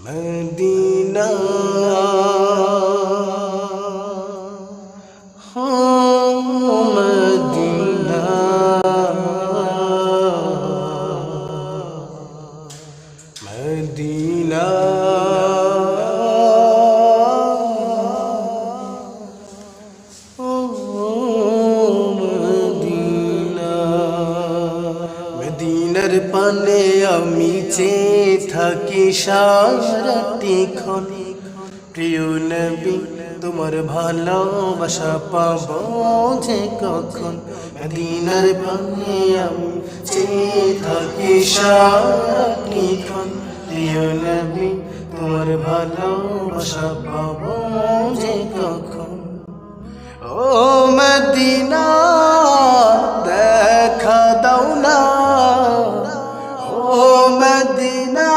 Medina হো Medina Medina oh Medina মদিনার পানে আমি চেয়ে থাকি সারাটি ক্ষণ প্রিয় নবী তোমার ভালোবাসা পাবো যে কখন মদিনার পানে আমি চেয়ে থাকি সারাটি ক্ষণ প্রিয় নবী তোমার ভালোবাসা পাবো যে কখন ও মদিনা দেখা দাও না ও মদিনা